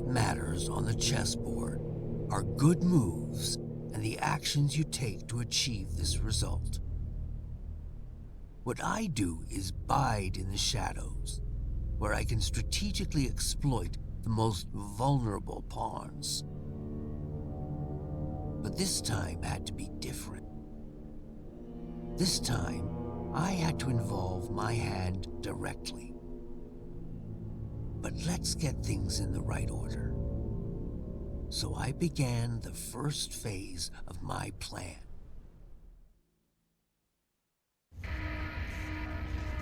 what matters on the chessboard are good moves and the actions you take to achieve this result. What I do is bide in the shadows, where I can strategically exploit the most vulnerable pawns. But this time had to be different. This time, I had to involve my hand directly. But let's get things in the right order. So I began the first phase of my plan.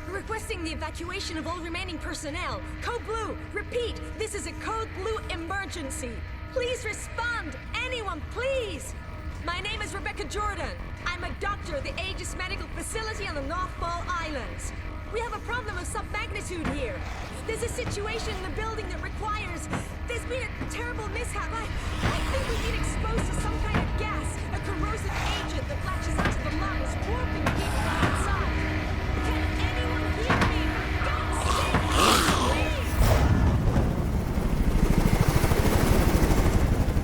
Requesting the evacuation of all remaining personnel. Code Blue, repeat, this is a Code Blue emergency. Please respond, anyone, please. My name is Rebecca Jordan. I'm a doctor at the Aegis Medical Facility on the North Ball Islands. We have a problem of some magnitude here. There's a situation in the building that requires... There's been a terrible mishap. I think we've been exposed to some kind of gas, a corrosive agent that latches onto the lungs, warping people outside. Can anyone hear me? For God's sake, please!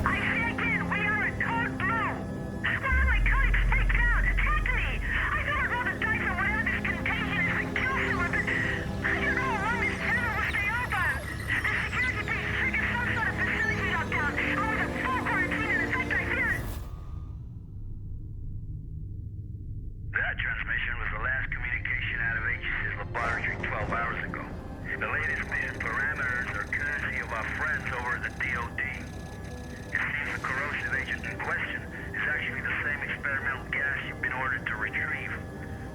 I say again, we are at Code Blue. One of my colleagues freaked out. Attacked me. I thought I'd roll the dice on whatever this contagion is and kill someone, but I don't know how long this channel will stay open. The security base triggered some sort of facility lockdown. I was at full quarantine, and in fact, I fear it. That transmission was the last communication out of Aegis' laboratory 12 hours ago. The latest mission parameters are courtesy of our friends over at the DOD. It seems the corrosive agent in question is actually the same experimental gas you've been ordered to retrieve.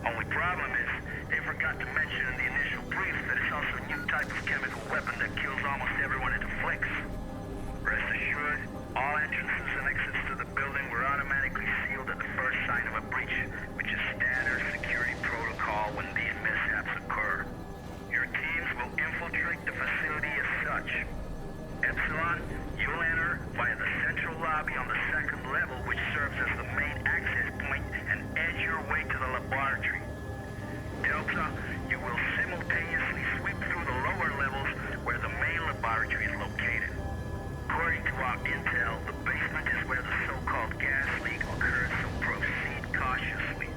Only problem is, they forgot to mention in the initial brief that it's also a new type of chemical weapon that kills almost everyone it afflicts. Rest assured, all entrances and exits to the building were automatically sealed at the first sign of a breach, which is standard security protocol when these mishaps occur. Your teams will infiltrate the facility as such. Epsilon, you'll enter via the central lobby on the second level, which serves as the main access point, and edge your way to the laboratory. Delta, you will simultaneously sweep through the lower levels where the main laboratory is located. According to our intel, the basement is where the so-called gas leak occurred, so proceed cautiously.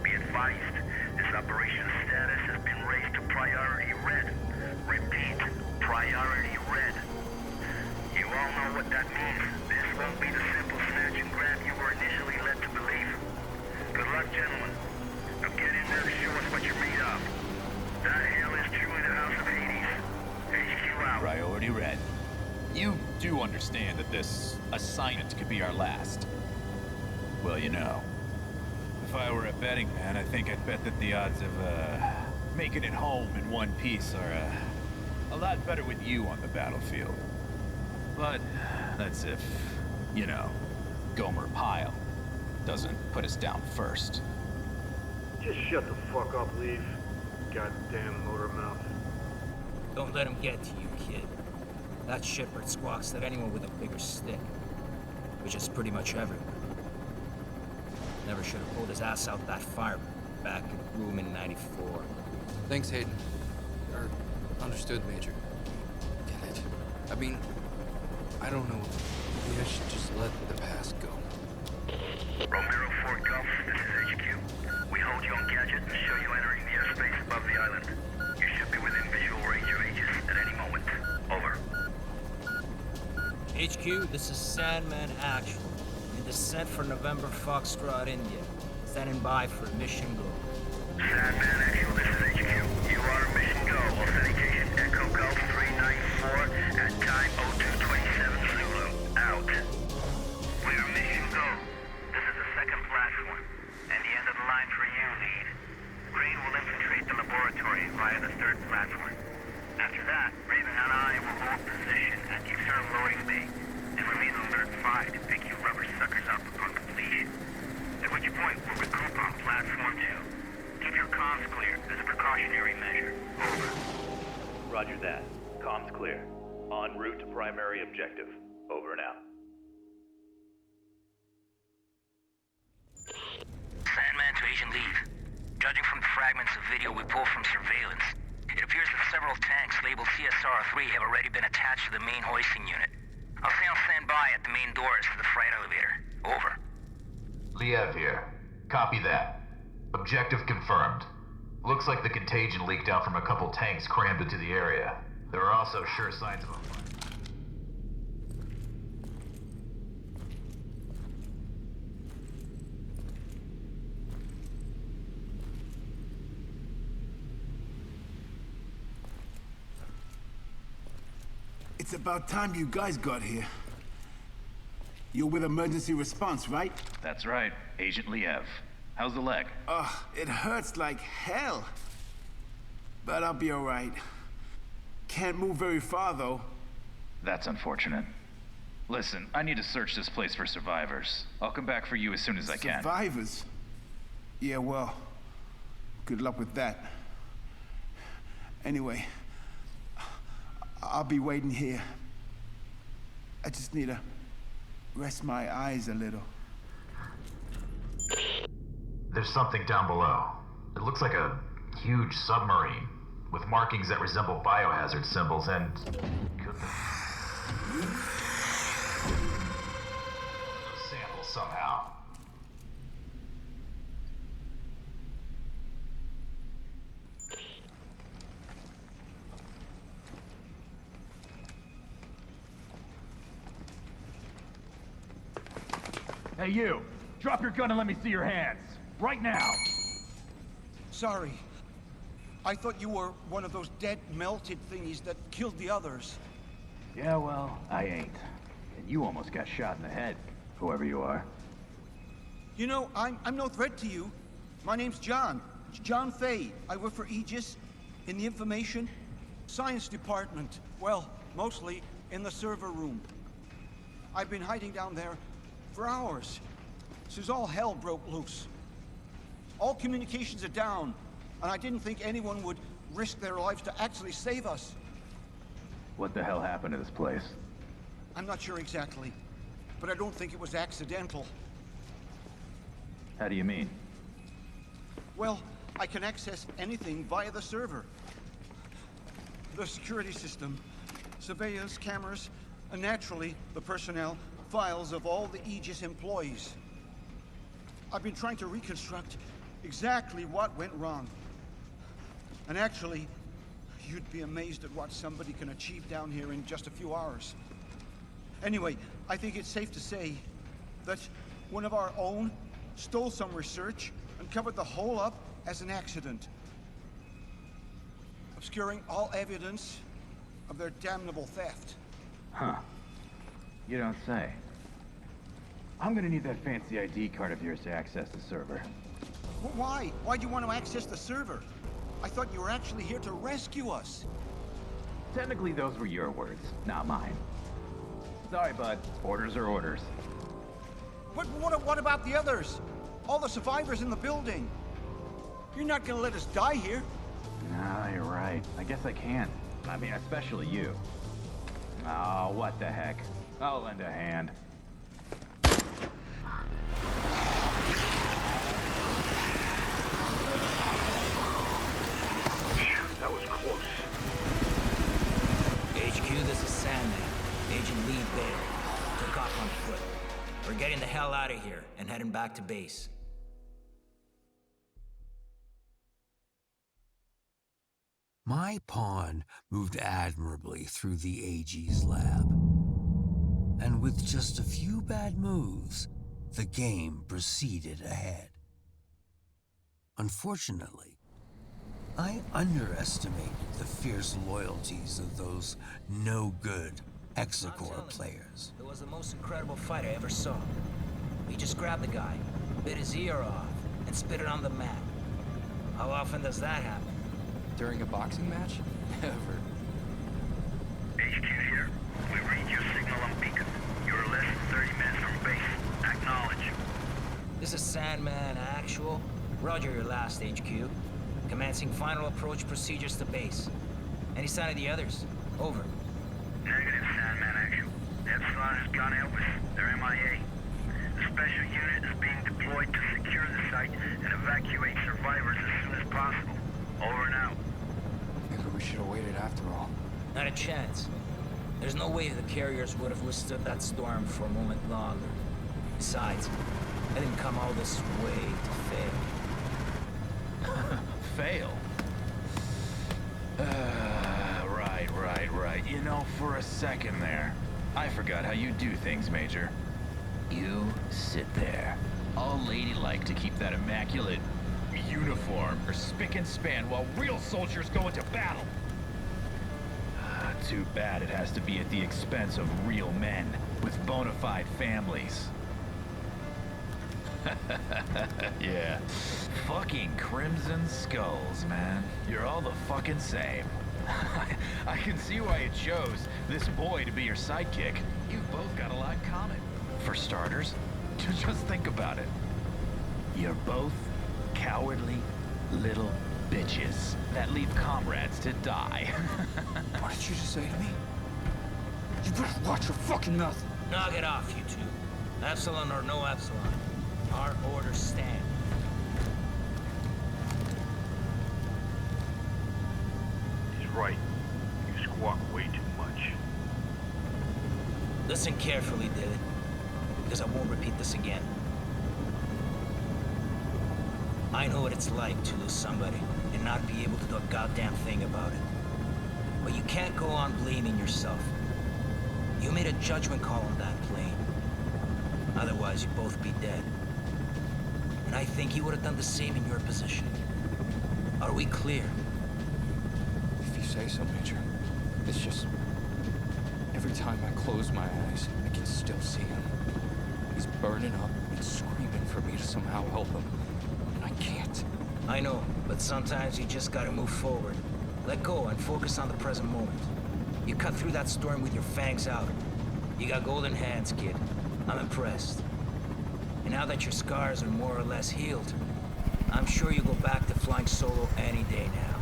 Be advised, this operation's status has been raised to priority red. Repeat, priority red. You all know what that means. This won't be the simple snatch and grab you were initially led to believe. Good luck, gentlemen. Now get in there and show us what you're made of. That hail is truly the House of Hades. HQ out. Priority red. You do understand that this assignment could be our last. Well, you know, if I were a betting man, I think I'd bet that the odds of, making it home in one piece are, a lot better with you on the battlefield. But that's if, you know, Gomer Pyle doesn't put us down first. Just shut the fuck up, Leaf. Goddamn motor mouth. Don't let him get to you, kid. That shipwreck squawks at anyone with a bigger stick, which is pretty much everyone. Never should have pulled his ass out that fire back in room in 94. Thanks, Hayden. Understood, Major. Get it? I mean, I don't know. Maybe I should just let the past go. Romero 4 Golf, this is HQ. We hold you on gadget and show you entering the airspace above the island. You should be within visual range of Aegis at any moment. Over. HQ, this is Sandman Actual. In descent for November Foxtrot, India. Standing by for mission go. Sandman Actual, this is HQ. You are mission go. Authentication Echo Golf 394 at time 0227 Zulu. Out. We are mission go. This is the second platform, and the end of the line for you, lead. Green will infiltrate the laboratory via the third platform. After that, Raven and I will hold position at the external loading bay and remain alert 5 to pick you rubber suckers up upon completion. At which point, we'll regroup on platform 2. Keep your comms clear as a precautionary measure. Over. Roger that. Comms clear. En route to primary objective. Over and out. Sandman to Agent Lead. Judging from the fragments of video we pulled from surveillance, It appears that several tanks labeled CSR-3 have already been attached to the main hoisting unit. I'll say I'll stand by at the main doors to the freight elevator. Over. Liev here. Copy that. Objective confirmed. Looks like the contagion leaked out from a couple tanks crammed into the area. There are also sure signs of a fire. It's about time you guys got here. You're with emergency response, right? That's right, Agent Liev. How's the leg? It hurts like hell. But I'll be alright. Can't move very far, though. That's unfortunate. Listen, I need to search this place for survivors. I'll come back for you as soon as I can. Survivors? Yeah, well, good luck with that. Anyway, I'll be waiting here. I just need to rest my eyes a little. There's something down below. It looks like a huge submarine with markings that resemble biohazard symbols and... samples somehow. Hey you! Drop your gun and let me see your hands! Right now! Sorry. I thought you were one of those dead, melted thingies that killed the others. Yeah, well, I ain't. And you almost got shot in the head, whoever you are. You know, I'm no threat to you. My name's John. John Fay. I work for Aegis in the Information Science Department. Well, mostly in the server room. I've been hiding down there for hours, since all hell broke loose. All communications are down, and I didn't think anyone would risk their lives to actually save us. What the hell happened to this place? I'm not sure exactly, but I don't think it was accidental. How do you mean? Well, I can access anything via the server. The security system, surveillance cameras, and naturally, the personnel files of all the Aegis employees. I've been trying to reconstruct exactly what went wrong. And actually, you'd be amazed at what somebody can achieve down here in just a few hours. Anyway, I think it's safe to say that one of our own stole some research and covered the whole up as an accident, obscuring all evidence of their damnable theft. Huh. You don't say. I'm gonna need that fancy ID card of yours to access the server. Well, why? Why do you want to access the server? I thought you were actually here to rescue us. Technically, those were your words, not mine. Sorry, bud. Orders are orders. But what about the others? All the survivors in the building? You're not gonna let us die here. No, you're right. I guess I can't. I mean, especially you. Oh, what the heck. I'll lend a hand. That was close. HQ, this is Sandman. Agent Lee Bailey. Took off on foot. We're getting the hell out of here and heading back to base. My pawn moved admirably through the AG's lab. And with just a few bad moves, the game proceeded ahead. Unfortunately, I underestimated the fierce loyalties of those no-good Hexacore players. It was the most incredible fight I ever saw. He just grabbed the guy, bit his ear off, and spit it on the mat. How often does that happen? During a boxing match? Never. HQ here. We read your signal on beacon. You're less than 30 minutes from base. Acknowledge. This is Sandman Actual. Roger your last, HQ. Commencing final approach procedures to base. Any sign of the others? Over. Negative, Sandman Actual. Epsilon has gone out with their MIA. The special unit is being deployed to secure the site and evacuate survivors as soon as possible. Over and out. And should have waited after all. Not a chance. There's no way the carriers would have withstood that storm for a moment longer. Besides, I didn't come all this way to fail. Fail? Right. You know, for a second there, I forgot how you do things, Major. You sit there, all ladylike to keep that immaculate uniform or spick and span while real soldiers go into battle. Too bad it has to be at the expense of real men with bona fide families. Yeah. Fucking Crimson Skulls, man. You're all the fucking same. I can see why you chose this boy to be your sidekick. You've both got a lot in common. For starters, just think about it. You're both cowardly little bitches that leave comrades to die. What did you just say to me? You better watch your fucking mouth. Knock it off, you two. Epsilon or no Epsilon. Our orders stand. He's right. You squawk way too much. Listen carefully, David, because I won't repeat this again. I know what it's like to lose somebody and not be able to do a goddamn thing about it. But you can't go on blaming yourself. You made a judgment call on that plane. Otherwise, you'd both be dead. And I think you would have done the same in your position. Are we clear? If you say so, Major. It's just... every time I close my eyes, I can still see him. He's burning up and screaming for me to somehow help him. And I can't. I know, but sometimes you just gotta move forward. Let go and focus on the present moment. You cut through that storm with your fangs out. You got golden hands, kid. I'm impressed. And now that your scars are more or less healed, I'm sure you'll go back to flying solo any day now.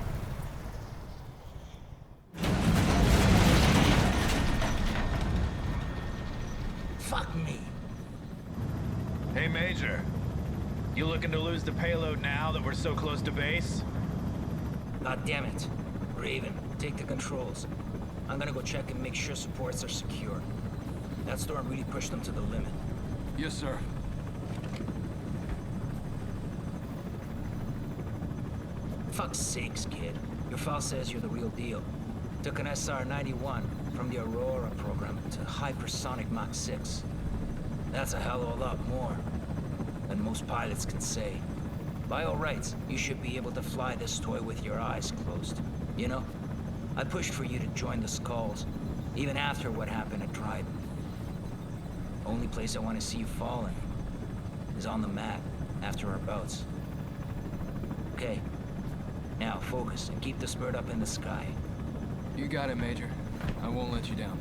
Fuck me. Hey, Major. You looking to lose the payload now that we're so close to base? God damn it. Raven, take the controls. I'm gonna go check and make sure supports are secure. That storm really pushed them to the limit. Yes, sir. Fuck's sakes, kid. Your file says you're the real deal. Took an SR-91 from the Aurora program to hypersonic Mach 6. That's a hell of a lot more than most pilots can say. By all rights, you should be able to fly this toy with your eyes closed. You know, I pushed for you to join the Skulls, even after what happened at Trident. Only place I want to see you falling is on the mat after our bouts. Okay, now focus and keep this bird up in the sky. You got it, Major. I won't let you down.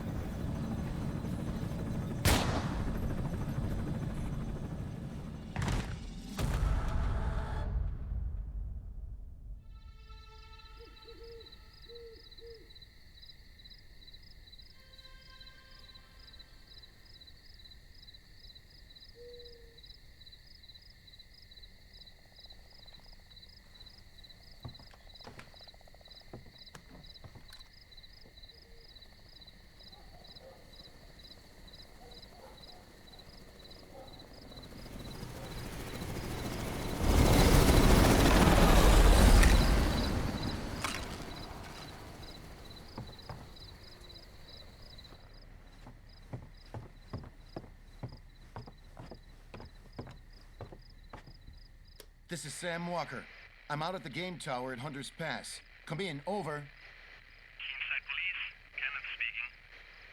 This is Sam Walker. I'm out at the game tower at Hunter's Pass. Come in, over. Inside police, Kenneth speaking.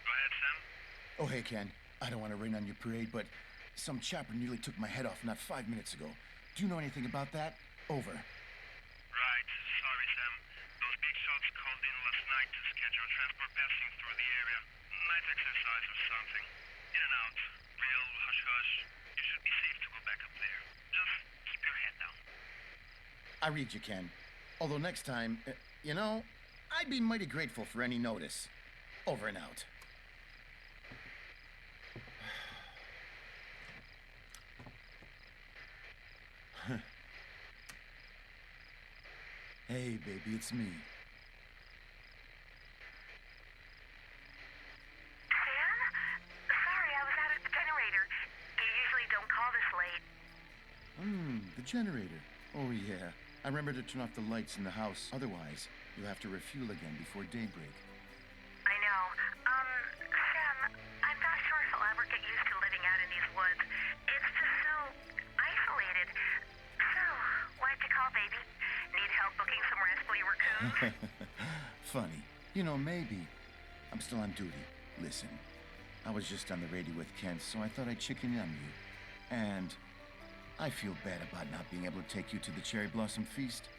Go ahead, Sam. Oh, hey, Ken. I don't want to rain on your parade, but some chopper nearly took my head off not 5 minutes ago. Do you know anything about that? Over. Right, sorry, Sam. Those big shots called in last night to schedule transport passing through the area. Night exercise or something. In and out. Real hush-hush. You should be safe to go back up there. Just keep your head down. I read you, Ken. Although next time, you know, I'd be mighty grateful for any notice. Over and out. Hey, baby, it's me. generator. Oh, yeah. I remember to turn off the lights in the house. Otherwise, you'll have to refuel again before daybreak. I know. Sam, I'm not sure if I'll ever get used to living out in these woods. It's just so isolated. So, why'd you call, baby? Need help booking some rest while you were coon? Funny. You know, maybe. I'm still on duty. Listen, I was just on the radio with Kent, so I thought I'd chicken in on you. And I feel bad about not being able to take you to the Cherry Blossom Feast.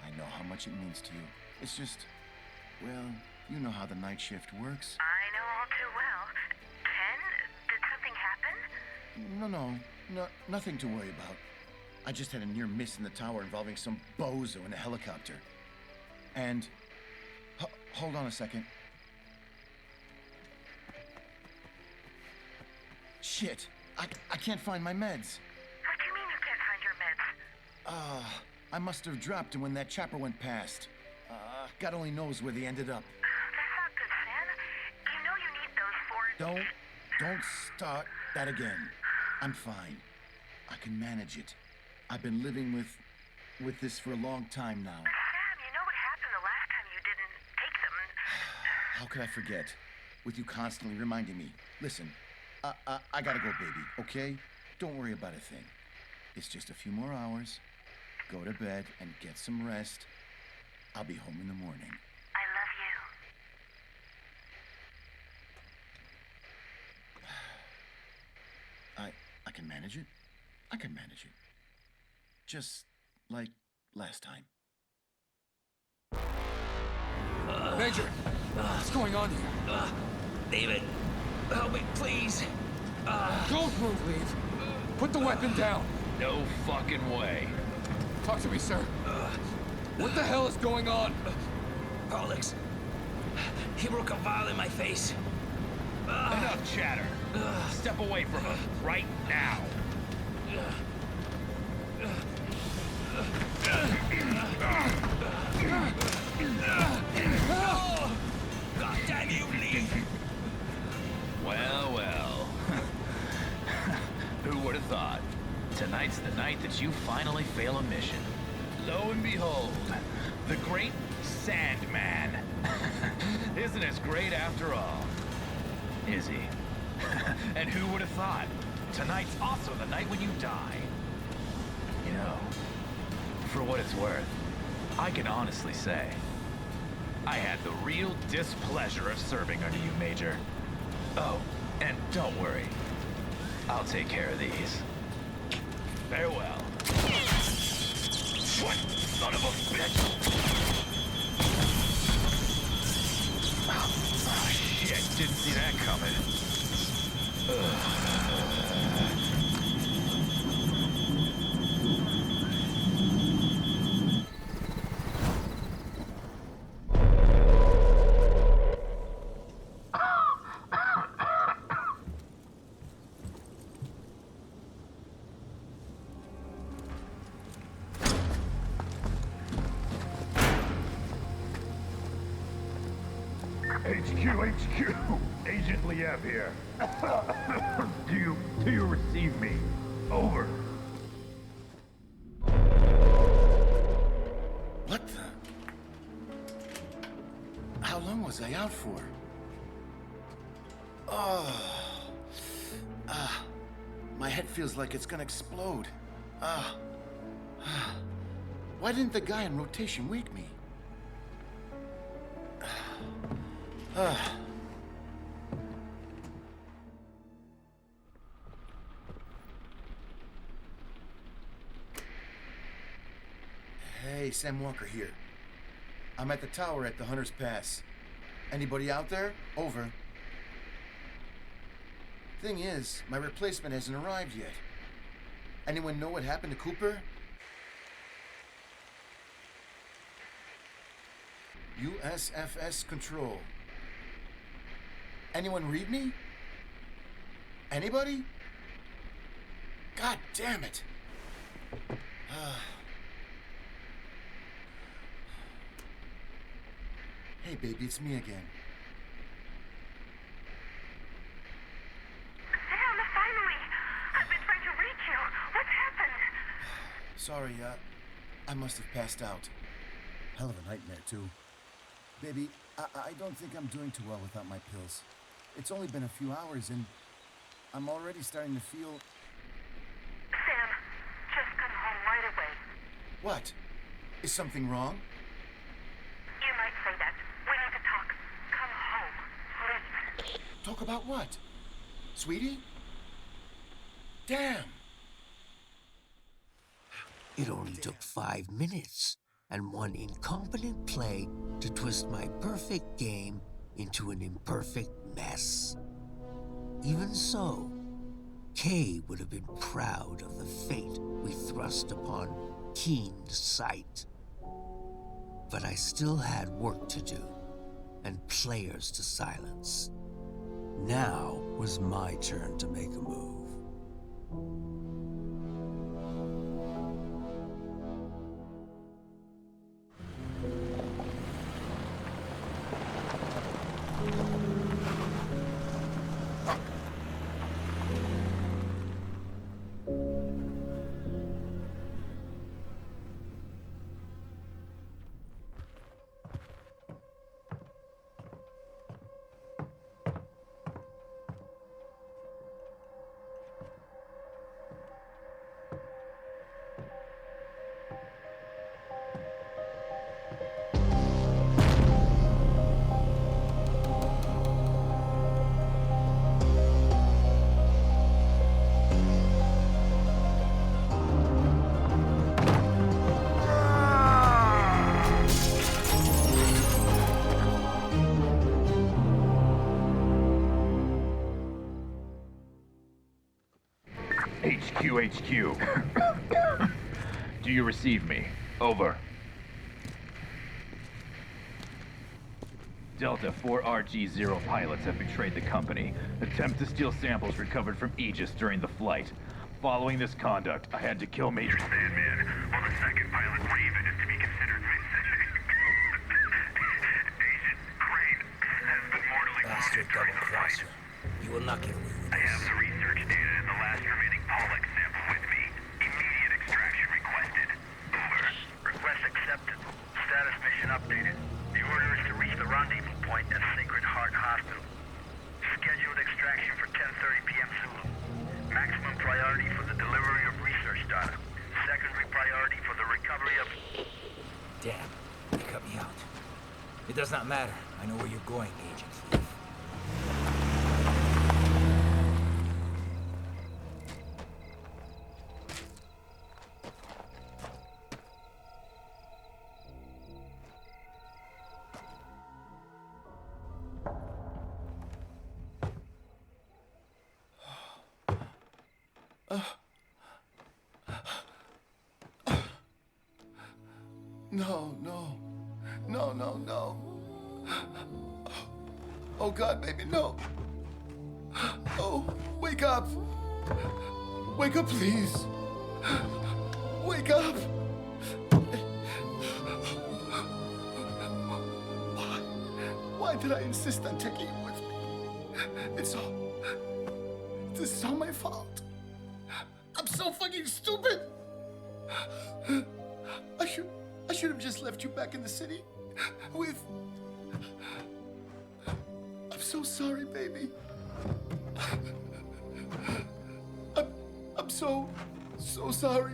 I know how much it means to you. It's just, well, you know how the night shift works. I know all too well. Ken, did something happen? No, nothing to worry about. I just had a near miss in the tower involving some bozo in a helicopter. And, hold on a second. Shit, I can't find my meds. What do you mean you can't find your meds? I must have dropped them when that chopper went past. God only knows where they ended up. That's not good, Sam. You know you need those for... Don't start that again. I'm fine. I can manage it. I've been living with this for a long time now. Sam, you know what happened the last time you didn't take them and... How could I forget? With you constantly reminding me. Listen, I gotta go, baby, okay? Don't worry about a thing. It's just a few more hours. Go to bed and get some rest. I'll be home in the morning. I love you. I can manage it. I can manage it. Just like last time. Major! What's going on here? David, help me, please. Don't move, Leave. Put the weapon down. No fucking way. Talk to me, sir. What the hell is going on? Alex, he broke a vial in my face. Enough chatter. Step away from him right now. God damn you, Lee! Well. Who would have thought? Tonight's the night that you finally fail a mission. Lo and behold, the great Sandman. Isn't as great after all. Is he? And who would have thought? Tonight's also the night when you die. You know, for what it's worth, I can honestly say, I had the real displeasure of serving under you, Major. Oh, and don't worry. I'll take care of these. Farewell. What? Son of a bitch! Oh, shit, didn't see that coming. HQ, Agent Liev here. Do you receive me? Over. What the? How long was I out for? My head feels like it's gonna explode. Why didn't the guy in rotation wake me? Hey, Sam Walker here. I'm at the tower at the Hunter's Pass. Anybody out there? Over. Thing is, my replacement hasn't arrived yet. Anyone know what happened to Cooper? USFS Control. Anyone read me? Anybody? God damn it! Hey, baby, it's me again. Sam, finally! I've been trying to reach you. What's happened? Sorry, I must have passed out. Hell of a nightmare, too. Baby, I don't think I'm doing too well without my pills. It's only been a few hours, and I'm already starting to feel... Sam, just come home right away. What? Is something wrong? You might say that. We need to talk. Come home, please. Talk about what? Sweetie? Damn! It only took 5 minutes and one incompetent play to twist my perfect game into an imperfect mess. Even so, Kay would have been proud of the fate we thrust upon Keen's sight. But I still had work to do and players to silence. Now was my turn to make a move. HQ. Do you receive me? Over. Delta 4RG0 pilots have betrayed the company. Attempt to steal samples recovered from Aegis during the flight. Following this conduct, I had to kill Major Sandman, while the second pilot, Raven, is to be considered Vincent. Agent Crane has been mortally wounded during the flight. You will not get away with I have the research data and the last remaining Pollux sample with me. Immediate extraction requested. Over. Request accepted. Status mission updated. The order is to reach the rendezvous point at Sacred Heart Hospital. Scheduled extraction for 10:30 p.m. Zulu. Maximum priority for the delivery of research data. Secondary priority for the recovery of... Damn, you cut me out. It does not matter. I know where you're going, Agent Thief. No. Oh, God, baby, no. Oh, wake up. Wake up, please. Wake up. Why did I insist on taking you with me? This is all my fault. I'm so fucking stupid. I should have just left you back in the city with... I'm so sorry, baby. I'm so sorry.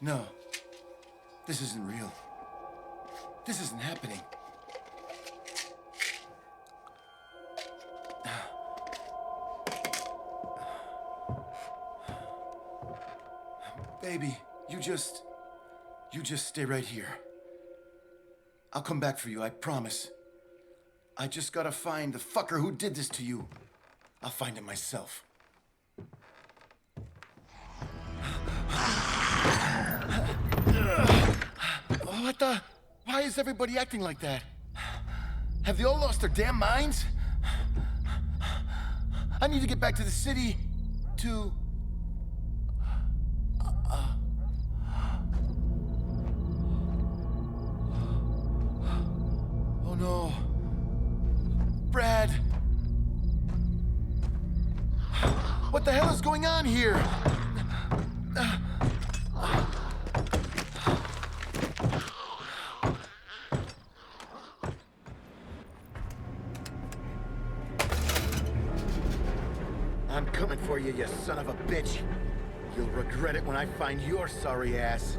No, this isn't real. This isn't happening. Baby, you just stay right here. I'll come back for you, I promise. I just gotta find the fucker who did this to you. I'll find him myself. What the? Why is everybody acting like that? Have they all lost their damn minds? I need to get back to the city to... Oh no. Brad. What the hell is going on here? I'm coming for you, you son of a bitch. You'll regret it when I find your sorry ass.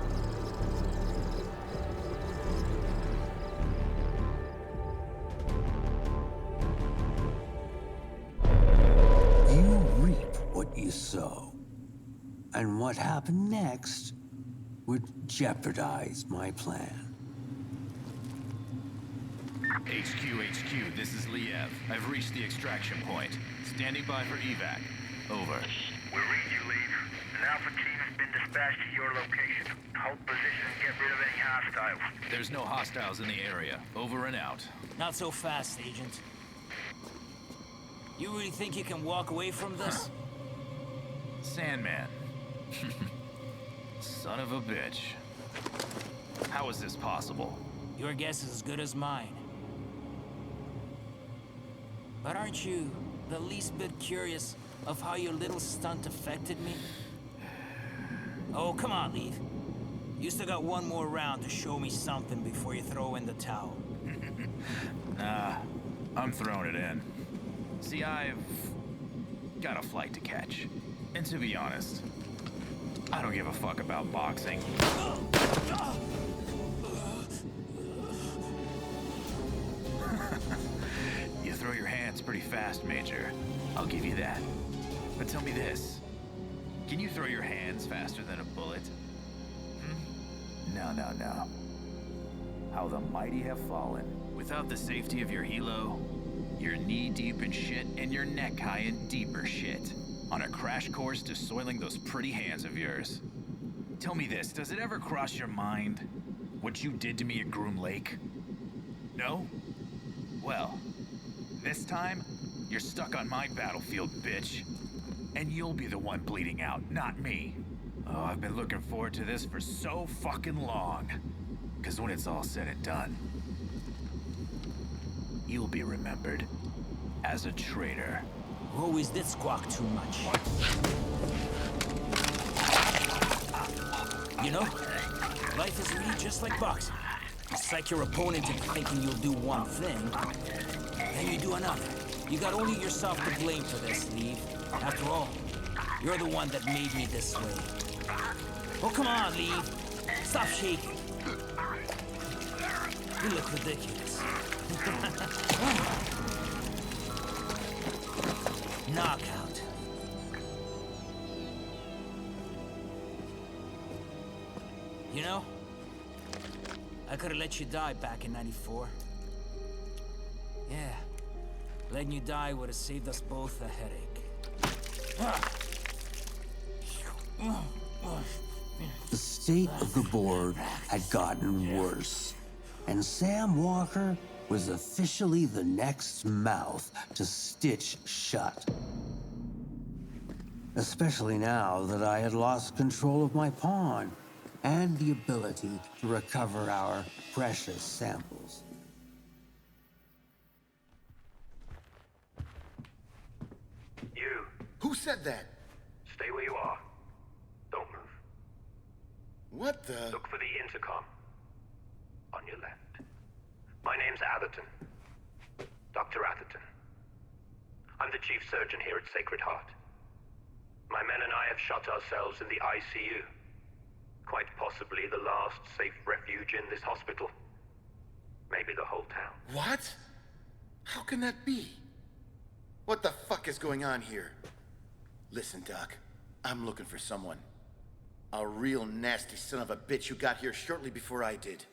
You reap what you sow. And what happened next would jeopardize my plan. HQ, this is Liev. I've reached the extraction point. Standing by for evac. Over. We read you, Leave. An Alpha team has been dispatched to your location. Hold position and get rid of any hostiles. There's no hostiles in the area. Over and out. Not so fast, Agent. You really think you can walk away from this? Sandman. Son of a bitch. How is this possible? Your guess is as good as mine. But aren't you the least bit curious of how your little stunt affected me? Oh, come on, Leaf. You still got one more round to show me something before you throw in the towel. Nah, I'm throwing it in. See, I've got a flight to catch. And to be honest, I don't give a fuck about boxing. You throw your hands pretty fast, Major. I'll give you that. But tell me this. Can you throw your hands faster than a bullet? No. How the mighty have fallen. Without the safety of your helo, you're knee-deep in shit and you're neck-high in deeper shit. On a crash course to soiling those pretty hands of yours. Tell me this, does it ever cross your mind what you did to me at Groom Lake? No? Well, this time, you're stuck on my battlefield, bitch. And you'll be the one bleeding out, not me. Oh, I've been looking forward to this for so fucking long. 'Cause when it's all said and done, you'll be remembered as a traitor. Always did squawk too much. You know, life is really just like boxing. You psych your opponent into thinking you'll do one thing, then you do another. You got only yourself to blame for this, Leave. After all, you're the one that made me this way. Oh, come on, Leave. Stop shaking. You look ridiculous. Knockout. You know, I could have let you die back in '94. Yeah, letting you die would have saved us both a headache. The state of the board had gotten worse, and Sam Walker was officially the next mouth to stitch shut. Especially now that I had lost control of my pawn and the ability to recover our precious samples. You. Who said that? Stay where you are. Don't move. What the? Look for the intercom. On your left. My name's Atherton. Dr. Atherton. I'm the chief surgeon here at Sacred Heart. My men and I have shut ourselves in the ICU. Quite possibly the last safe refuge in this hospital. Maybe the whole town. What? How can that be? What the fuck is going on here? Listen, Doc. I'm looking for someone. A real nasty son of a bitch who got here shortly before I did.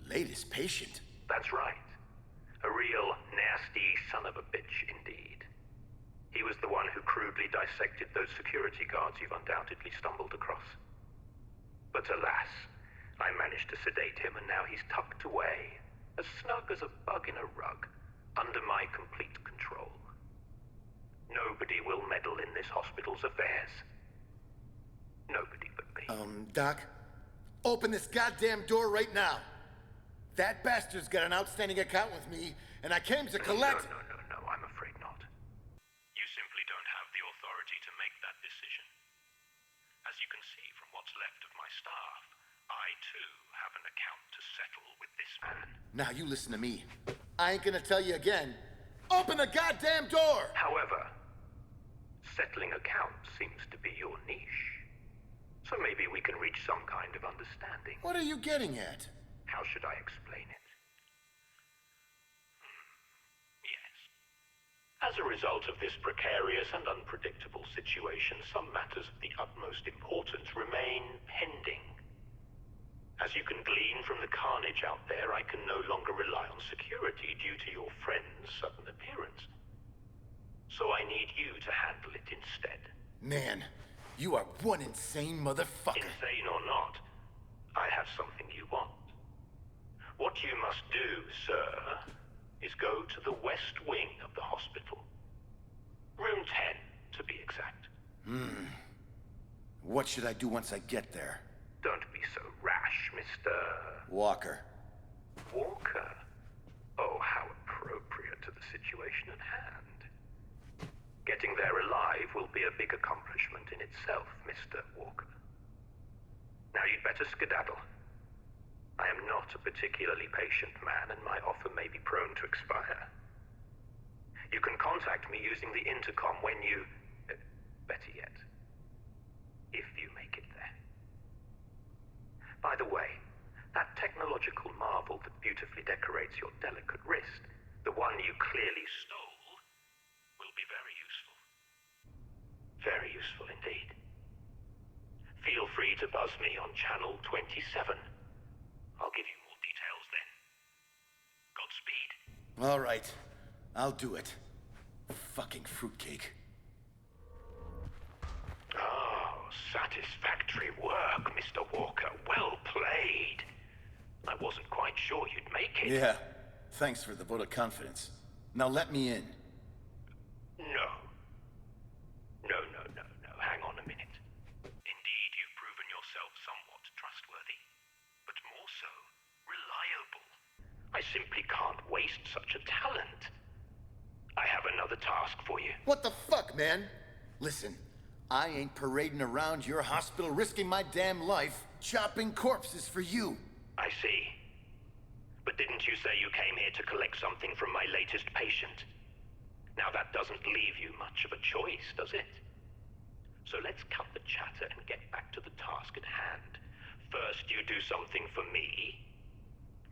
Latest patient? That's right. A real nasty son of a bitch indeed. He was the one who crudely dissected those security guards you've undoubtedly stumbled across. But alas, I managed to sedate him and now he's tucked away, as snug as a bug in a rug, under my complete control. Nobody will meddle in this hospital's affairs. Nobody but me. Doc, open this goddamn door right now. That bastard's got an outstanding account with me, and I came to collect... No, I'm afraid not. You simply don't have the authority to make that decision. As you can see from what's left of my staff, I too have an account to settle with this man. Now you listen to me. I ain't gonna tell you again. Open the goddamn door! However, settling accounts seems to be your niche. So maybe we can reach some kind of understanding. What are you getting at? How should I explain it? Yes. As a result of this precarious and unpredictable situation, some matters of the utmost importance remain pending. As you can glean from the carnage out there, I can no longer rely on security due to your friend's sudden appearance. So I need you to handle it instead. Man, you are one insane motherfucker. Insane or not, I have something you want. What you must do, sir, is go to the west wing of the hospital. Room 10, to be exact. What should I do once I get there? Don't be so rash, Mr. Walker. Walker? Oh, how appropriate to the situation at hand. Getting there alive will be a big accomplishment in itself, Mr. Walker. Now you'd better skedaddle. I am not a particularly patient man, and my offer may be prone to expire. You can contact me using the intercom when you... better yet, if you make it there. By the way, that technological marvel that beautifully decorates your delicate wrist, the one you clearly stole, will be very useful. Very useful indeed. Feel free to buzz me on channel 27. I'll give you more details then. Godspeed. All right. I'll do it. Fucking fruitcake. Oh, satisfactory work, Mr. Walker. Well played. I wasn't quite sure you'd make it. Yeah. Thanks for the vote of confidence. Now let me in. No. Hang on a minute. Indeed, you've proven yourself somewhat trustworthy. But more so, reliable. I simply can't waste such a talent. I have another task for you. What the fuck, man? Listen, I ain't parading around your hospital risking my damn life chopping corpses for you. I see. But didn't you say you came here to collect something from my latest patient? Now that doesn't leave you much of a choice, does it? So let's cut the chatter and get back to the task at hand. First you do something for me,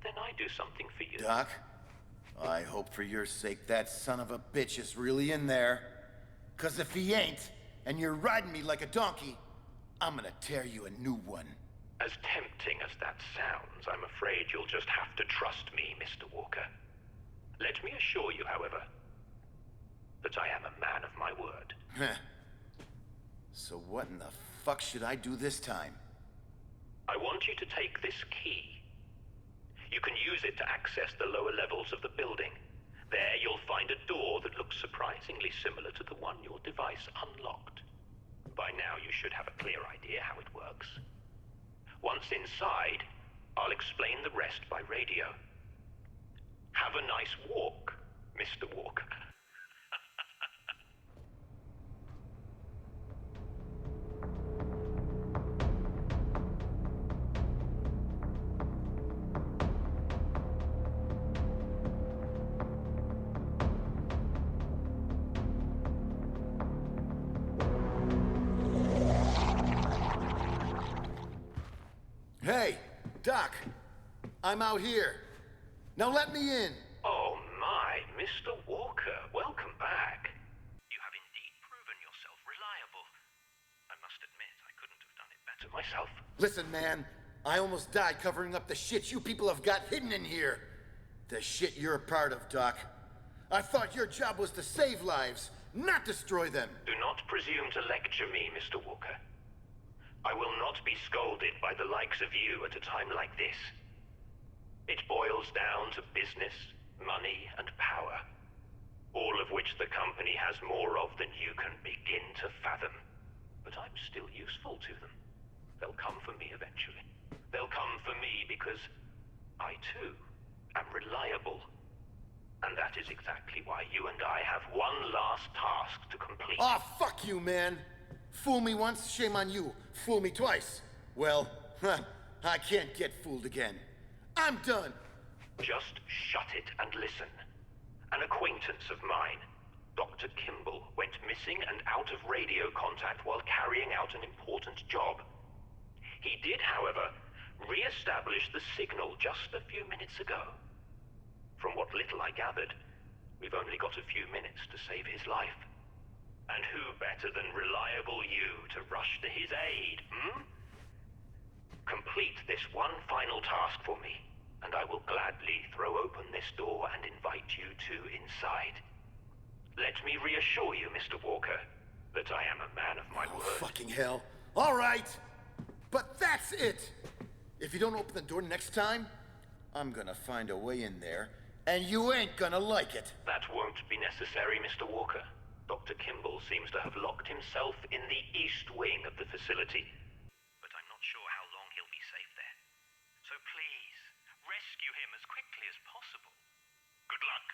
then I do something for you. Doc, I hope for your sake that son of a bitch is really in there. 'Cause if he ain't, and you're riding me like a donkey, I'm gonna tear you a new one. As tempting as that sounds, I'm afraid you'll just have to trust me, Mr. Walker. Let me assure you, however, that I am a man of my word. So what in the fuck should I do this time? I want you to take this key. You can use it to access the lower levels of the building. There you'll find a door that looks surprisingly similar to the one your device unlocked. By now you should have a clear idea how it works. Once inside, I'll explain the rest by radio. Have a nice walk, Mr. Walker. Hey, Doc. I'm out here. Now let me in. Oh my, Mr. Walker, welcome back. You have indeed proven yourself reliable. I must admit, I couldn't have done it better myself. Listen, man. I almost died covering up the shit you people have got hidden in here. The shit you're a part of, Doc. I thought your job was to save lives, not destroy them. Do not presume to lecture me, Mr. Walker. I will not be scolded by the likes of you at a time like this. It boils down to business, money, and power, all of which the company has more of than you can begin to fathom. But I'm still useful to them. They'll come for me eventually. They'll come for me because I, too, am reliable. And that is exactly why you and I have one last task to complete. Aw, fuck you, man! Fool me once, shame on you. Fool me twice. Well, I can't get fooled again. I'm done! Just shut it and listen. An acquaintance of mine, Dr. Kimball, went missing and out of radio contact while carrying out an important job. He did, however, re-establish the signal just a few minutes ago. From what little I gathered, we've only got a few minutes to save his life. And who better than reliable you to rush to his aid, hmm? Complete this one final task for me, and I will gladly throw open this door and invite you two inside. Let me reassure you, Mr. Walker, that I am a man of my word. Fucking hell. All right! But that's it! If you don't open the door next time, I'm gonna find a way in there, and you ain't gonna like it. That won't be necessary, Mr. Walker. Dr. Kimball seems to have locked himself in the east wing of the facility. But I'm not sure how long he'll be safe there. So please, rescue him as quickly as possible. Good luck.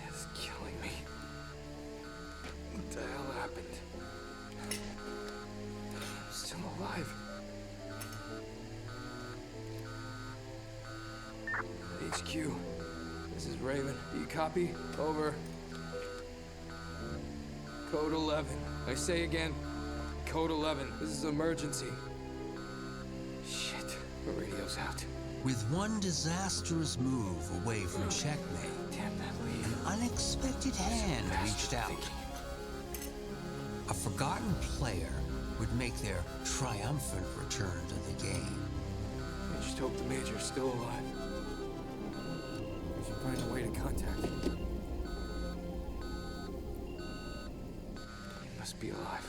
It's killing me. What the hell happened? I'm still alive. HQ, this is Raven. Do you copy? Over. Code 11. I say again, Code 11. This is emergency. Shit, the radio's out. With one disastrous move away from checkmate, Damn that lead. an unexpected hand reached out. A forgotten player would make their triumphant return to the game. I just hope the Major's still alive. We should find a way to contact him. He must be alive.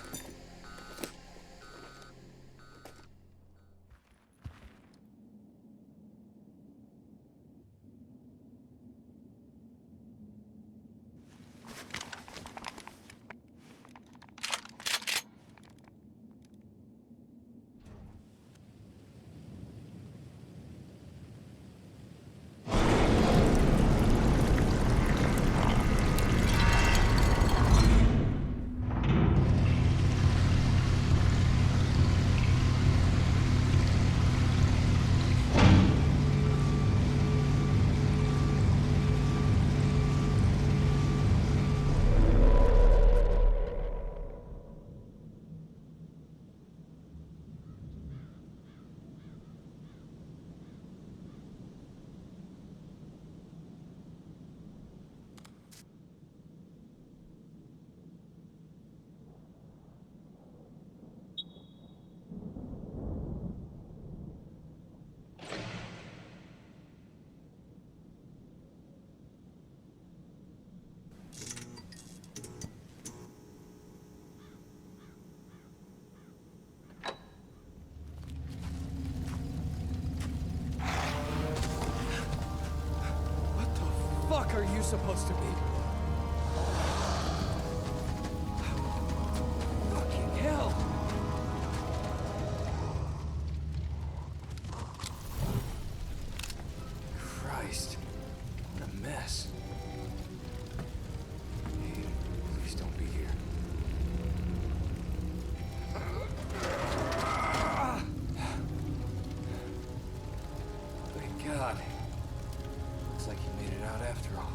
What are you supposed to be? Fucking hell! Christ, what a mess. Hey, please don't be here. Thank God. Looks like you made it out after all.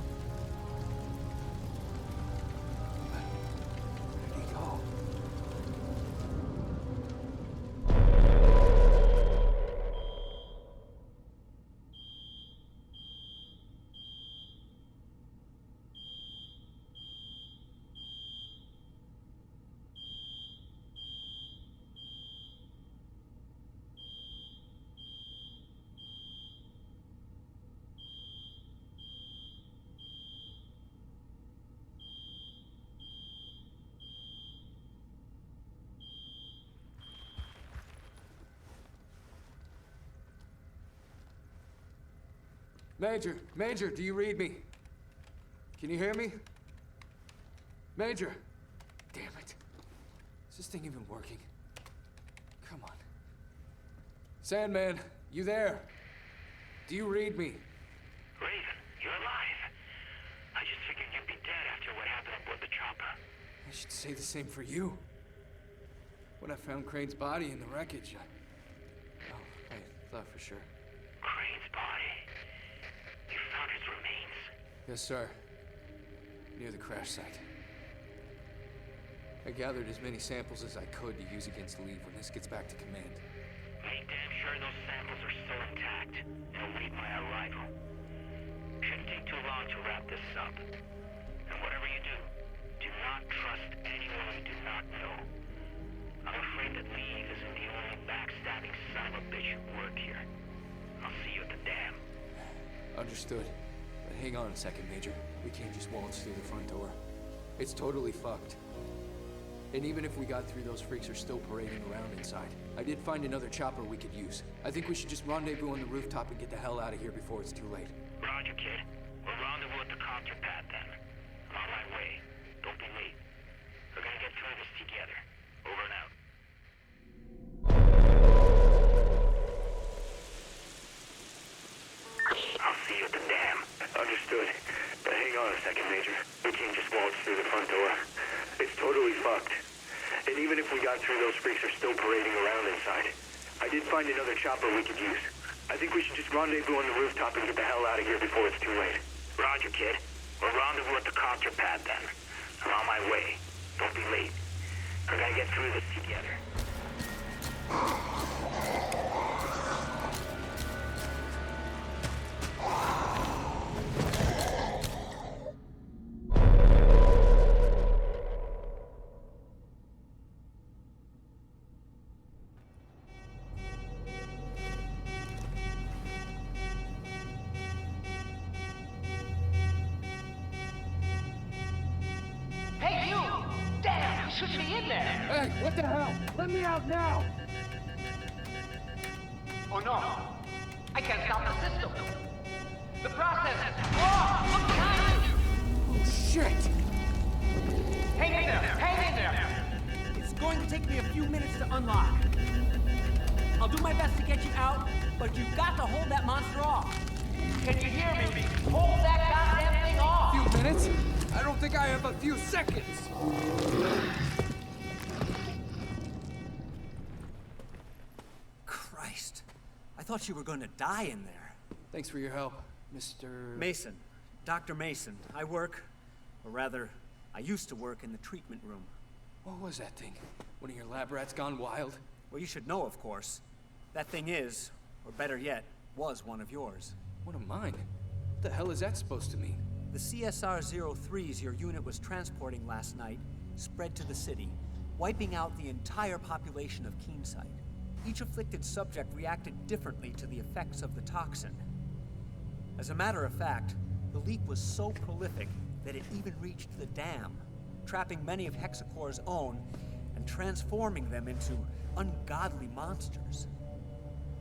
Major, do you read me? Can you hear me? Major! Damn it. Is this thing even working? Come on. Sandman, you there? Do you read me? Raven, you're alive. I just figured you'd be dead after what happened aboard the chopper. I should say the same for you. When I found Crane's body in the wreckage, I thought for sure. Crane's body? You found his remains? Yes, sir. Near the crash site. I gathered as many samples as I could to use against Lee when this gets back to command. Make damn sure those samples are still intact and await my arrival. Shouldn't take too long to wrap this up. And whatever you do not trust anyone you do not know. I'm afraid that Lee isn't the only backstabbing son of a bitch who worked here. I'll see you at the dam. Understood. But hang on a second, Major. We can't just waltz through the front door. It's totally fucked. And even if we got through, those freaks are still parading around inside. I did find another chopper we could use. I think we should just rendezvous on the rooftop and get the hell out of here before it's too late. Roger, kid. We'll rendezvous at the copter pad then. I'm on my way. Don't be late. We're gonna get through this together. Over and out. I'll see you at the dam. Understood. But hang on a second, Major. We can't just waltz through the front door. It's totally fucked. And even if we got through, those freaks are still parading around inside. I did find another chopper we could use. I think we should just rendezvous on the rooftop and get the hell out of here before it's too late. Roger, kid. We'll rendezvous at the copter pad then. I'm on my way. Don't be late. We're gonna get through this together. Hey, you! Damn, you should be in there! Hey, what the hell? Let me out now! Oh no! I can't stop the system! The process! Oh, look behind you! Oh, shit! Hang in there! Hang in there! It's going to take me a few minutes to unlock. I'll do my best to get you out, but you've got to hold that monster off. Can you hear me? Hold that goddamn thing off! A few minutes? I don't think I have a few seconds! Christ. I thought you were going to die in there. Thanks for your help, Mr. Mason. Dr. Mason. I work, or rather, I used to work in the treatment room. What was that thing? One of your lab rats gone wild? Well, you should know, of course. That thing is, or better yet, was one of yours. One of mine? What the hell is that supposed to mean? The CSR-03s your unit was transporting last night spread to the city, wiping out the entire population of Keenside. Each afflicted subject reacted differently to the effects of the toxin. As a matter of fact, the leak was so prolific that it even reached the dam, trapping many of Hexacore's own and transforming them into ungodly monsters.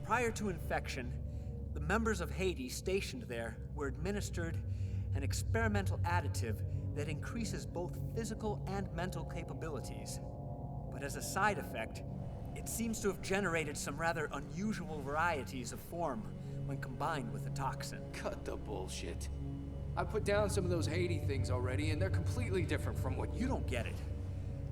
Prior to infection, the members of Hades stationed there were administered an experimental additive that increases both physical and mental capabilities. But as a side effect, it seems to have generated some rather unusual varieties of form when combined with the toxin. Cut the bullshit. I put down some of those Hades things already, and they're completely different from what You don't get it.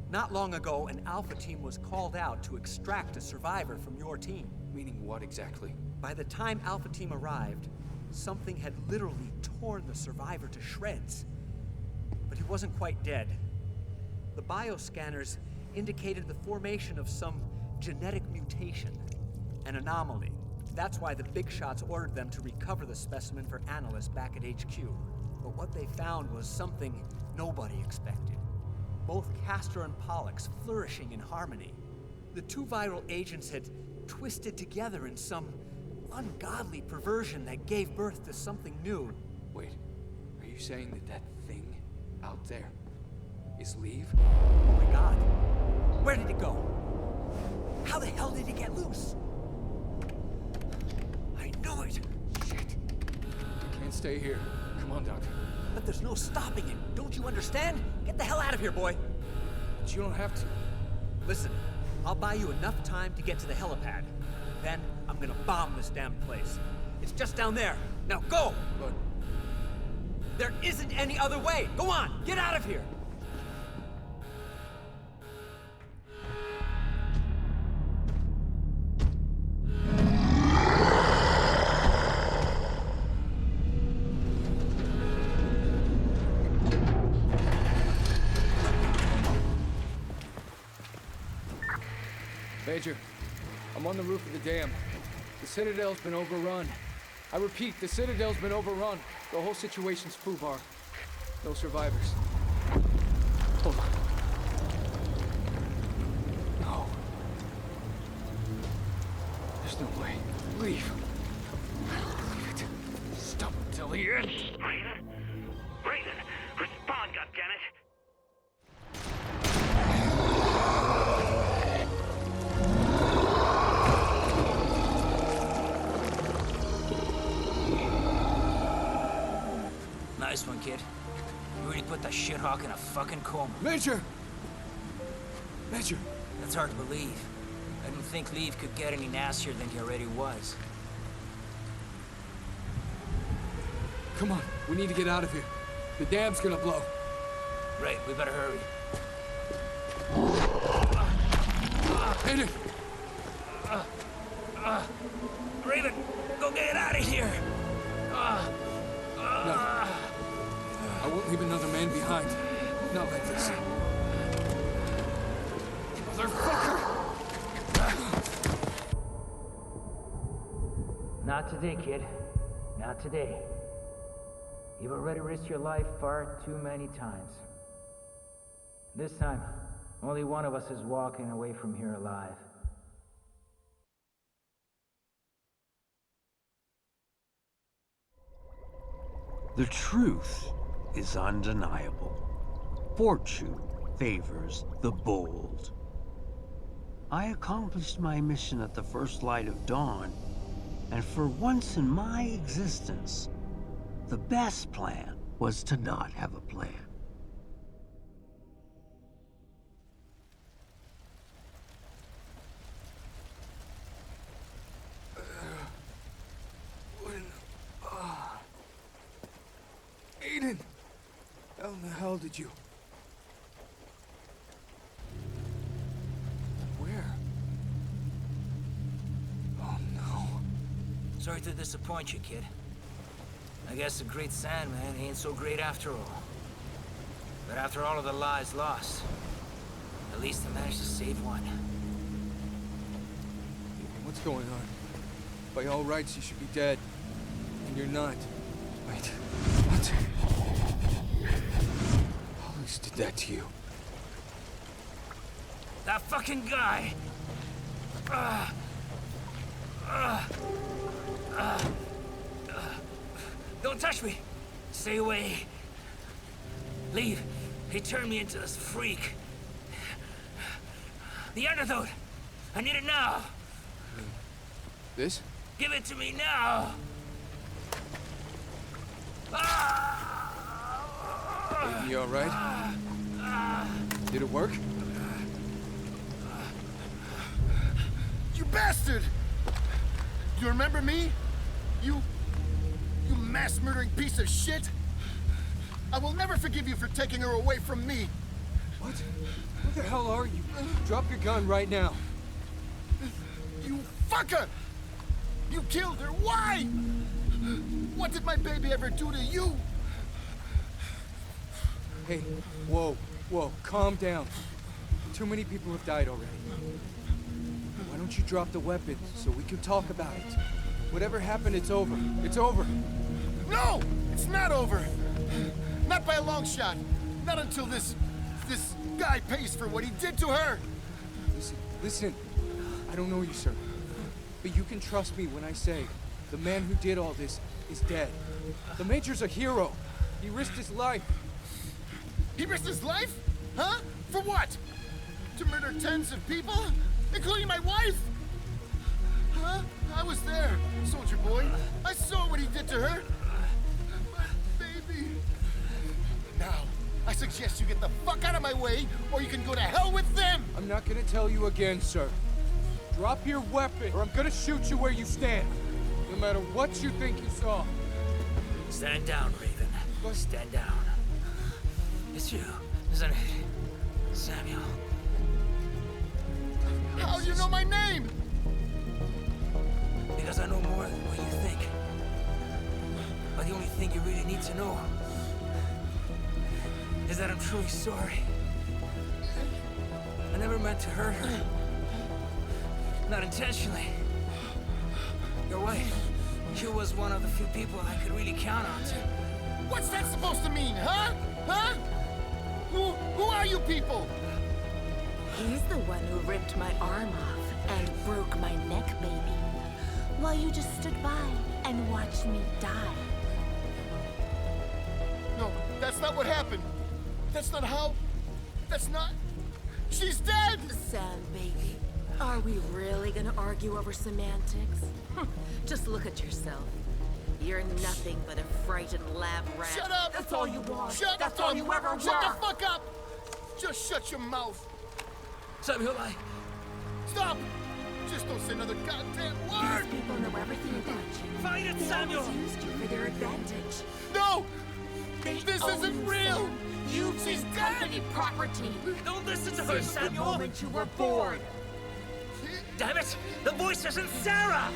Not long ago, an Alpha team was called out to extract a survivor from your team. Meaning what exactly? By the time Alpha team arrived, something had literally torn the survivor to shreds. But he wasn't quite dead. The bioscanners indicated the formation of some genetic mutation, an anomaly. That's why the big shots ordered them to recover the specimen for analysis back at HQ. But what they found was something nobody expected. Both Castor and Pollux flourishing in harmony. The two viral agents had twisted together in some ungodly perversion that gave birth to something new. Wait, are you saying that that thing out there is Leave? Oh my God. Where did it go? How the hell did it get loose? I knew it! Shit. I can't stay here. Come on, Doctor. But there's no stopping him. Don't you understand? Get the hell out of here, boy. But you don't have to. Listen, I'll buy you enough time to get to the helipad. Then I'm gonna bomb this damn place. It's just down there. Now go! But... There isn't any other way. Go on, get out of here. Major, I'm on the roof of the dam. The Citadel's been overrun. I repeat, the Citadel's been overrun. The whole situation's foobar. No survivors. Hold on. No. There's no way. Leave. Leave it. Stop until the end. Raiden? Raiden! Respond, goddammit! Nice one, kid. You really put that shithawk in a fucking coma. Major! Major! That's hard to believe. I didn't think Leave could get any nastier than he already was. Come on, we need to get out of here. The dam's gonna blow. Right, we better hurry. Hit it! Raven, go get out of here! No. I won't leave another man behind. Not like this. Motherfucker! Not today, kid. Not today. You've already risked your life far too many times. This time, only one of us is walking away from here alive. The truth is undeniable. Fortune favors the bold. I accomplished my mission at the first light of dawn, and for once in my existence, the best plan was to not have a plan. Aiden! How in the hell did you... Where? Oh no. Sorry to disappoint you, kid. I guess the great Sandman ain't so great after all. But after all of the lives lost, at least I managed to save one. What's going on? By all rights, you should be dead. And you're not. Wait. What? Who did that to you? That fucking guy! Don't touch me! Stay away. Leave. He turned me into this freak. The antidote! I need it now! This? Give it to me now! You all right? Did it work? You bastard! You remember me? You mass-murdering piece of shit? I will never forgive you for taking her away from me. What? Who the hell are you? Drop your gun right now. You fucker! You killed her. Why? What did my baby ever do to you? Hey, whoa, calm down. Too many people have died already. Why don't you drop the weapon so we can talk about it? Whatever happened, it's over. It's over. No! It's not over! Not by a long shot. Not until this guy pays for what he did to her! Listen. I don't know you, sir. But you can trust me when I say the man who did all this is dead. The Major's a hero. He risked his life. He risked his life? Huh? For what? To murder tens of people? Including my wife? Huh? I was there, soldier boy. I saw what he did to her. Now, I suggest you get the fuck out of my way, or you can go to hell with them! I'm not gonna tell you again, sir. Drop your weapon, or I'm gonna shoot you where you stand. No matter what you think you saw. Stand down, Raven. Stand down. It's you, isn't it? Samuel. How do you know my name? Because I know more than what you think. But the only thing you really need to know is that I'm truly sorry. I never meant to hurt her. Not intentionally. Your wife, she was one of the few people I could really count on to. What's that supposed to mean, huh? Huh? Who are you people? He's the one who ripped my arm off and broke my neck, baby. While you just stood by and watched me die. No, that's not what happened. That's not how... That's not... She's dead! Sam, baby. Are we really gonna argue over semantics? Just look at yourself. You're nothing but a frightened lab rat. Shut up! That's all you want. That's all you ever were. Shut the fuck up! Just shut your mouth. Samuel, Stop! Just don't say another goddamn word! These people know everything about you. Fight it, They Samuel! always used you for their advantage. No! This isn't real! You've She's been dead! company property. Don't listen to her, Since the Samuel! moment you were born. Damn it! The voice isn't Sarah!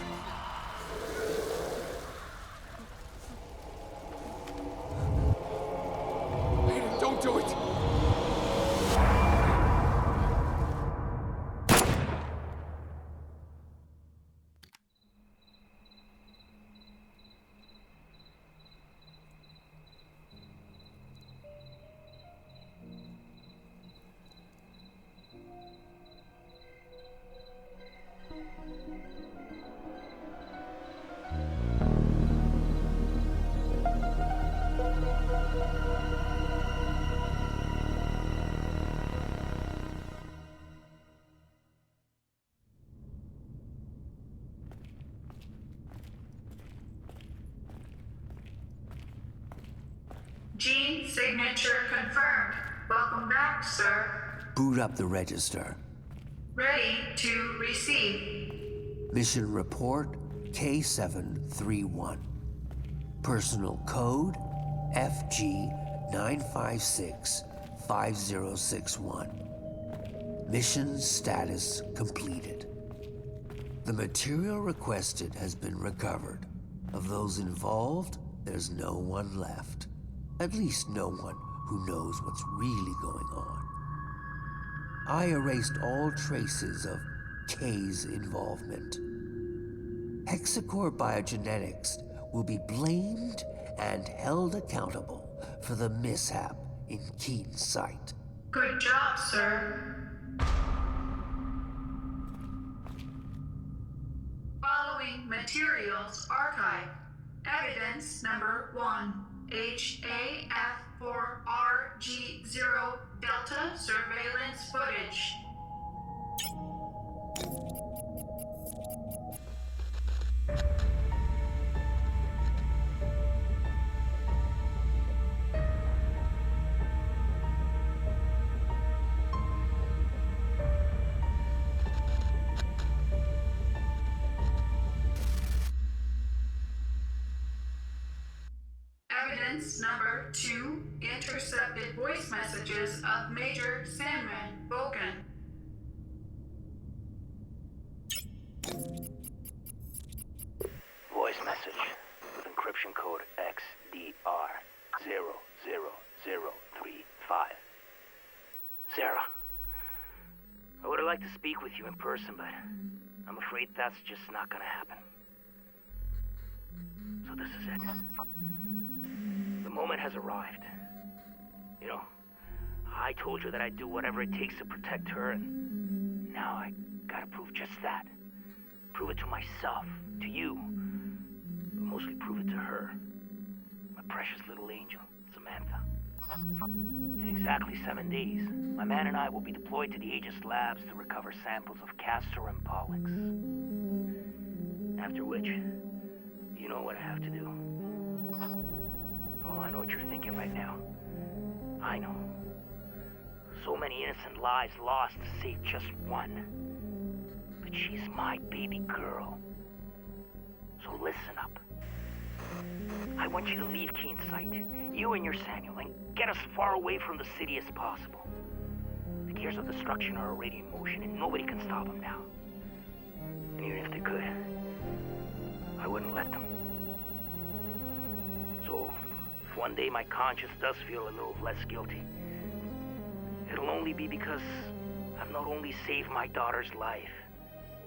Aiden, don't do it! Gene signature confirmed. Welcome back, sir. Boot up the register. Ready to receive. Mission report K731. Personal code FG9565061. Mission status completed. The material requested has been recovered. Of those involved, there's no one left. At least no one who knows what's really going on. I erased all traces of K's involvement. Hexacore Biogenetics will be blamed and held accountable for the mishap in Keen's site. Good job, sir. Following materials archive. Evidence number 1. HAF4RG0 Delta surveillance footage. Evidence number 2, intercepted voice messages of Major Sandman Vulcan. Voice message with encryption code XDR00035. Sarah, I would have liked to speak with you in person, but I'm afraid that's just not gonna happen. So this is it. The moment has arrived. You know, I told you that I'd do whatever it takes to protect her, and now I gotta prove just that. Prove it to myself, to you, but mostly prove it to her. My precious little angel, Samantha. In exactly 7 days, my man and I will be deployed to the Aegis labs to recover samples of Castor and Pollux. After which, you know what I have to do. Oh, I know what you're thinking right now. I know. So many innocent lives lost to save just one. But she's my baby girl. So listen up. I want you to leave Keen's sight, you and your Samuel, and get as far away from the city as possible. The gears of destruction are already in motion, and nobody can stop them now. And even if they could, I wouldn't let them. So, if one day my conscience does feel a little less guilty, it'll only be because I've not only saved my daughter's life,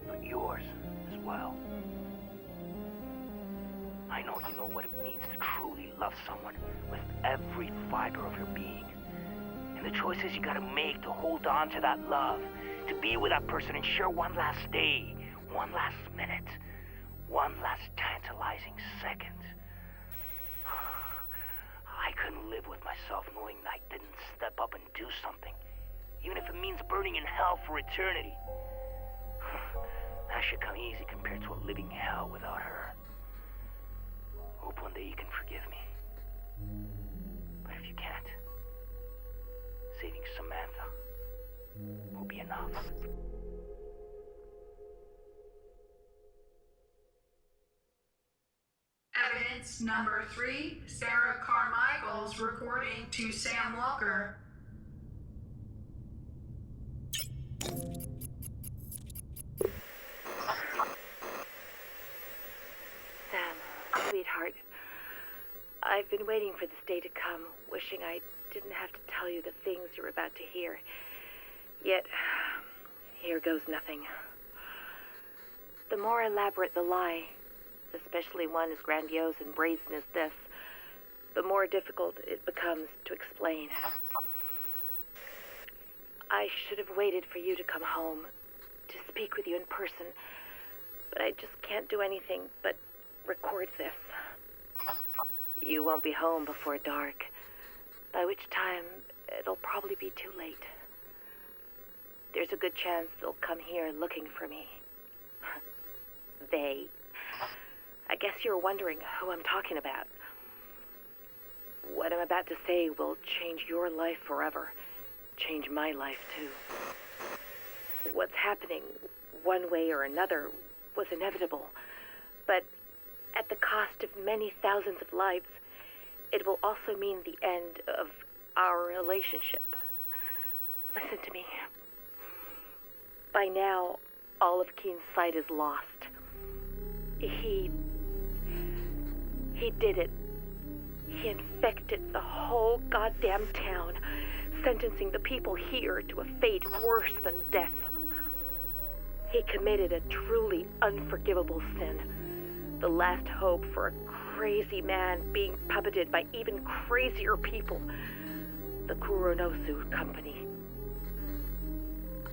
but yours as well. I know you know what it means to truly love someone with every fiber of your being. And the choices you gotta make to hold on to that love, to be with that person and share one last day, one last minute, one last tantalizing second. I couldn't live with myself knowing I didn't step up and do something, even if it means burning in hell for eternity. That should come easy compared to a living hell without her. Hope one day you can forgive me. But if you can't, saving Samantha will be enough. Evidence number 3, Sarah Carmichael's recording to Sam Walker. Sam, sweetheart, I've been waiting for this day to come, wishing I didn't have to tell you the things you're about to hear. Yet, here goes nothing. The more elaborate the lie, especially one as grandiose and brazen as this, the more difficult it becomes to explain. I should have waited for you to come home, to speak with you in person, but I just can't do anything but record this. You won't be home before dark, by which time it'll probably be too late. There's a good chance they'll come here looking for me. They. I guess you're wondering who I'm talking about. What I'm about to say will change your life forever. Change my life, too. What's happening, one way or another, was inevitable. But at the cost of many thousands of lives, it will also mean the end of our relationship. Listen to me. By now, all of Keen's sight is lost. He did it. He infected the whole goddamn town, sentencing the people here to a fate worse than death. He committed a truly unforgivable sin, the last hope for a crazy man being puppeted by even crazier people, the Kuronosu Company.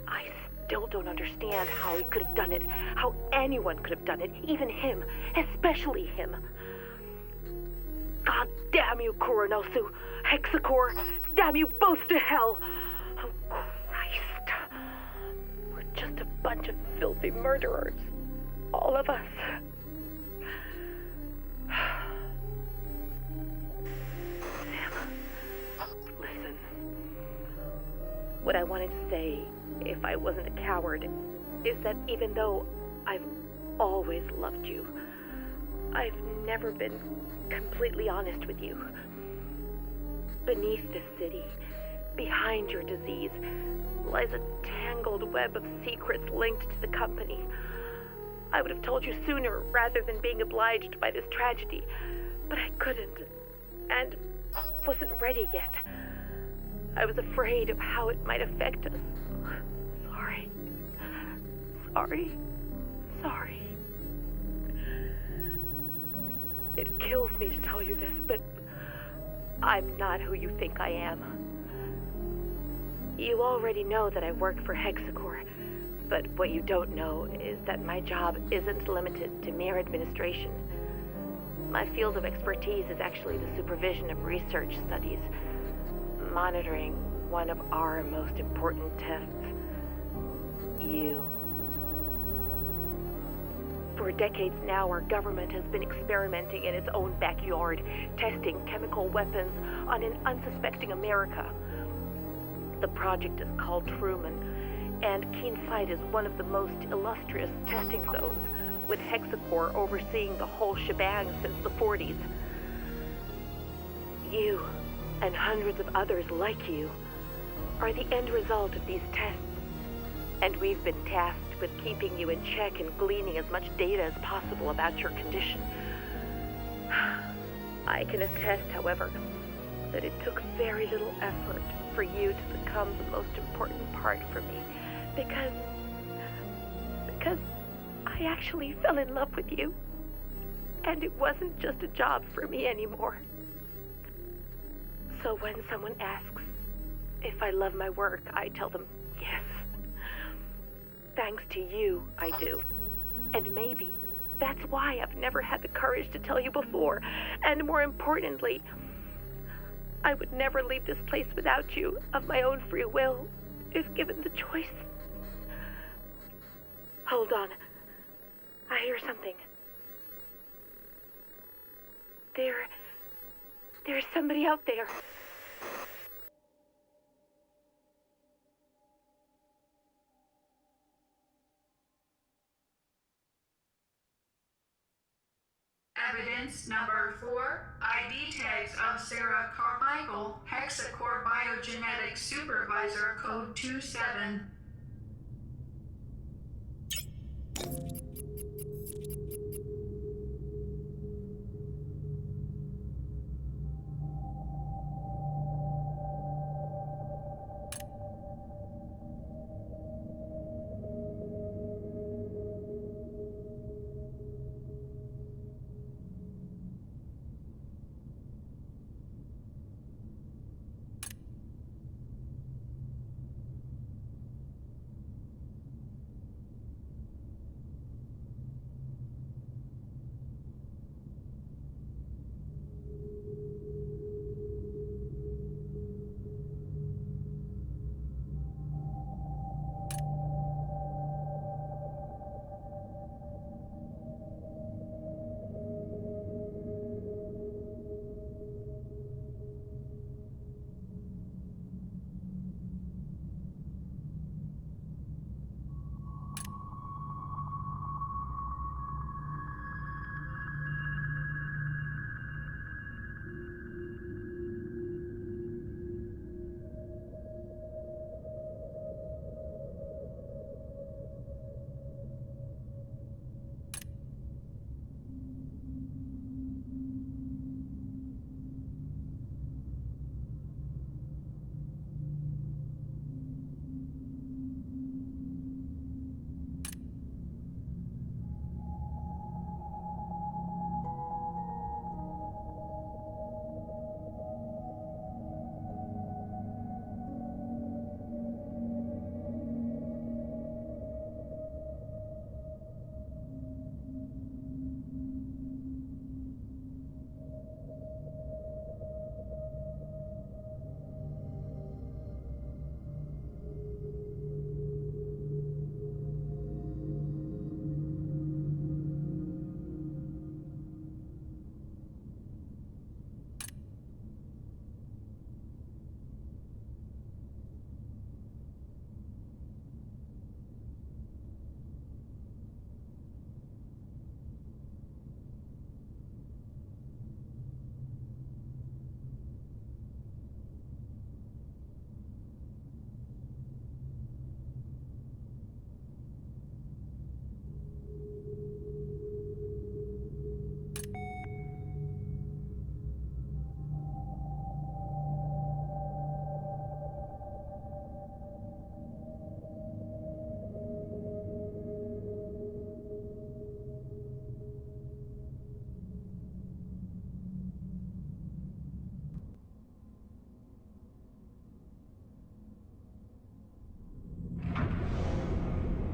I still don't understand how he could have done it, how anyone could have done it, even him, especially him. God damn you, Kuronosu, Hexacore, damn you both to hell! Oh, Christ. We're just a bunch of filthy murderers, all of us. Sam, listen. What I wanted to say, if I wasn't a coward, is that even though I've always loved you, I've never been completely honest with you. Beneath this city, behind your disease, lies a tangled web of secrets linked to the company. I would have told you sooner rather than being obliged by this tragedy, but I couldn't, and wasn't ready yet. I was afraid of how it might affect us. Sorry. It kills me to tell you this, but I'm not who you think I am. You already know that I work for Hexacore, but what you don't know is that my job isn't limited to mere administration. My field of expertise is actually the supervision of research studies, monitoring one of our most important tests. You. For decades now, our government has been experimenting in its own backyard, testing chemical weapons on an unsuspecting America. The project is called Truman, and Keenside is one of the most illustrious testing zones, with Hexacore overseeing the whole shebang since the 40s. You, and hundreds of others like you, are the end result of these tests, and we've been tasked with keeping you in check and gleaning as much data as possible about your condition. I can attest, however, that it took very little effort for you to become the most important part for me, because I actually fell in love with you, and it wasn't just a job for me anymore. So when someone asks if I love my work, I tell them yes. Thanks to you, I do. And maybe that's why I've never had the courage to tell you before. And more importantly, I would never leave this place without you of my own free will, if given the choice. Hold on. I hear something. There's somebody out there. Evidence number 4, ID tags of Sarah Carmichael, Hexacore Biogenetics Supervisor, Code 27.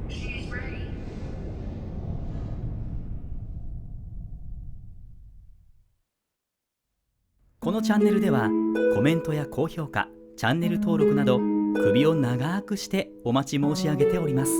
She's ready. このチャンネルではコメントや高評価、チャンネル登録など首を長くしてお待ち申し上げております。